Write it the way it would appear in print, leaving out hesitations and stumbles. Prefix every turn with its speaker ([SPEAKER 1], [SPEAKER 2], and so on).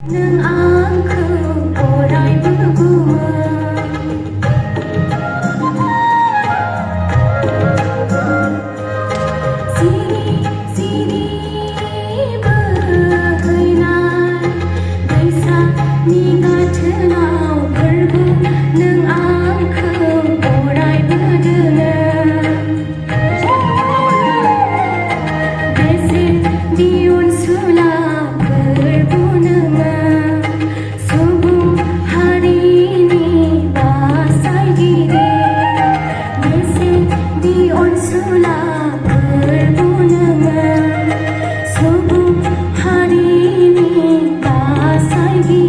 [SPEAKER 1] Nang aku borai bergumam Sini, sini berhainan Desa niga tenau berbu Nang aku borai berdenam Desi diun sulap berbunga Subuh hari ini basai diri Desi diun sulap berbunga Subuh hari ini basai diri